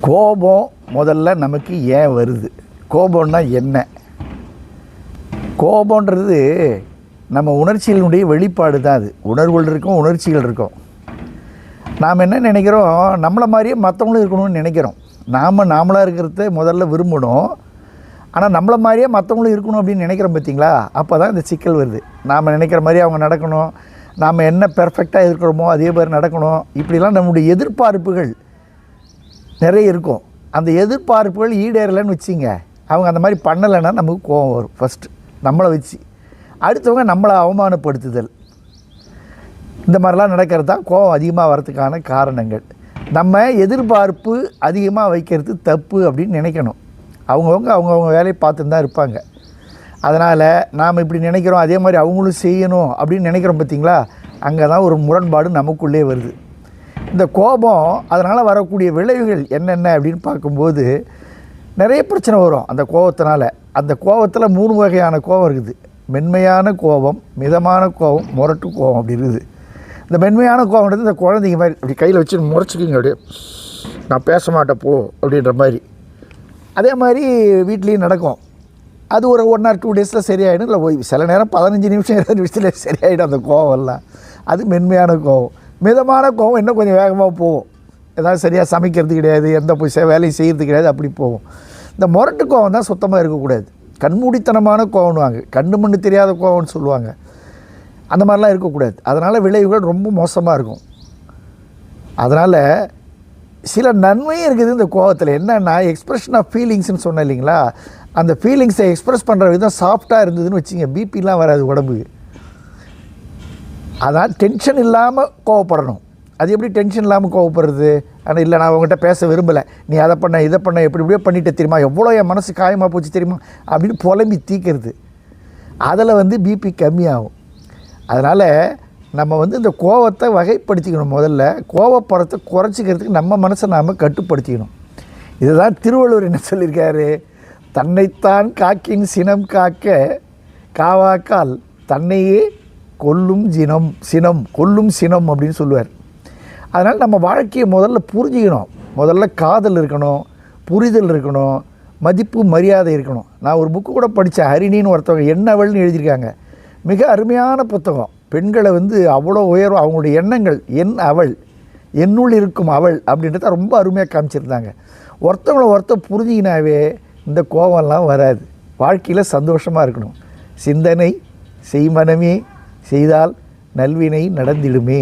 கோபம் முதல்ல நமக்கு ஏன் வருது? கோபம்னா என்ன? கோபன்றது நம்ம உணர்ச்சிகளினுடைய வெளிப்பாடு தான். அது உணர்வுகள் இருக்கும், உணர்ச்சிகள் இருக்கும். நாம் என்ன நினைக்கிறோம், நம்மளை மாதிரியே மற்றவங்களும் இருக்கணும்னு நினைக்கிறோம். நாமளாக இருக்கிறத முதல்ல விரும்பணும். ஆனால் நம்மளை மாதிரியே மற்றவங்களும் இருக்கணும் அப்படின்னு நினைக்கிறோம் பார்த்தீங்களா? அப்போ தான் இந்த சிக்கல் வருது. நாம் நினைக்கிற மாதிரி அவங்க நடக்கணும், நாம் என்ன பெர்ஃபெக்டாக இருக்கிறோமோ அதே மாதிரி நடக்கணும். இப்படிலாம் நம்முடைய எதிர்பார்ப்புகள் நிறைய இருக்கும். அந்த எதிர்பார்ப்புகள் ஈடேறலைன்னு வச்சிங்க, அவங்க அந்த மாதிரி பண்ணலைன்னா நமக்கு கோபம் வரும். ஃபஸ்ட்டு நம்மளை வச்சு அடுத்தவங்க நம்மளை அவமானப்படுத்துதல், இந்த மாதிரிலாம் நடக்கிறது தான் கோபம் அதிகமாக வரதுக்கான காரணங்கள். நம்ம எதிர்பார்ப்பு அதிகமாக வைக்கிறது தப்பு அப்படின்னு நினைக்கணும். அவங்கவுங்க வேலையை பார்த்துன்னு தான் இருப்பாங்க. அதனால் நாம் இப்படி நினைக்கிறோம், அதே மாதிரி அவங்களும் செய்யணும் அப்படின்னு நினைக்கிறோம் பார்த்தீங்களா? அங்கே தான் ஒரு முரண்பாடு நமக்குள்ளே வருது. இந்த கோபம் அதனால் வரக்கூடிய விளைவுகள் என்னென்ன அப்படின்னு பார்க்கும்போது நிறைய பிரச்சனை வரும் அந்த கோபத்தினால. அந்த கோபத்தில் 3 வகையான கோபம் இருக்குது. மென்மையான கோபம், மிதமான கோபம், முரட்டு கோபம் அப்படி இருக்குது. இந்த மென்மையான கோபம்ன்றது இந்த குழந்தைங்க மாதிரி அப்படி கையில் வச்சு முறைச்சிக்கிங்க, அப்படியே நான் பேச மாட்டேன் போ அப்படின்ற மாதிரி. அதே மாதிரி வீட்லேயும் நடக்கும். அது ஒரு 1 or 2 டேஸில் சரியாயிடும். இல்லை சில நேரம் 15 நிமிஷம் 20 நிமிஷத்தில் சரியாயிடும் அந்த கோபம்லாம். அது மென்மையான கோபம். மிதமான கோபம் இன்னும் கொஞ்சம் வேகமாக போகும். ஏதாவது சரியாக சமைக்கிறது கிடையாது, எந்த வேலையும் செய்கிறது கிடையாது, அப்படி போகும். இந்த முரட்டு கோபம் தான் சுத்தமாக இருக்கக்கூடாது. கண்மூடித்தனமான கோபம்னுவாங்க, கண்ணு மண்ணு தெரியாத கோபம்னு சொல்லுவாங்க. அந்த மாதிரிலாம் இருக்கக்கூடாது. அதனால் விளைவுகள் ரொம்ப மோசமாக இருக்கும். அதனால் சில நன்மையும் இருக்குது இந்த கோபத்தில். என்னென்னா எக்ஸ்ப்ரெஷன் ஆஃப் ஃபீலிங்ஸ்னு சொன்னேன் இல்லைங்களா? அந்த ஃபீலிங்ஸை எக்ஸ்ப்ரெஸ் பண்ணுற விதம் சாஃப்டாக இருந்ததுன்னு வச்சுங்க, பிபிலாம் வராது உடம்புக்கு. அதான் டென்ஷன் இல்லாமல் கோவப்படணும். அது எப்படி டென்ஷன் இல்லாமல் கோவப்படுறது? ஆனால் இல்லை, நான் உங்கள்கிட்ட பேச விரும்பலை, நீ அதை பண்ண இதை பண்ண எப்படி இப்படியே பண்ணிட்டு தெரியுமா, எவ்வளோ என் மனசு காயமாக போச்சு தெரியுமா அப்படின்னு புலம்பி தீக்கிறது. அதில் பிபி கம்மியாகும். அதனால் நம்ம இந்த கோபத்தை வகைப்படுத்திக்கணும். முதல்ல கோபப்படுறதை குறைச்சிக்கிறதுக்கு நம்ம மனசை நாம் கட்டுப்படுத்திக்கணும். இதுதான் திருவள்ளுவர் என்ன சொல்லியிருக்காரு? தன்னைத்தான் காக்கின் சினம் காக்க காவாக்கால் தன்னையே கொல்லும் சினம் அப்படின்னு சொல்லுவார். அதனால் நம்ம வாழ்க்கையை முதல்ல புரிஞ்சிக்கணும். முதல்ல காதல் இருக்கணும், புரிதல் இருக்கணும், மதிப்பு மரியாதை இருக்கணும். நான் ஒரு புக்கு கூட படித்தேன், ஹரிணின்னு ஒருத்தவங்க என்ன அவள்னு எழுதியிருக்காங்க. மிக அருமையான புத்தகம். பெண்களை அவ்வளோ உயர்வு, அவங்களுடைய எண்ணங்கள், அவள் என்னுள் இருக்கும் அவள் அப்படின்றத ரொம்ப அருமையாக காமிச்சிருந்தாங்க. ஒருத்தர் புரிஞ்சிக்கினாவே இந்த கோபம்லாம் வராது. வாழ்க்கையில் சந்தோஷமாக இருக்கணும். சிந்தனை செய்மனமே செய்தால் நல்வினை நடந்திடுமே.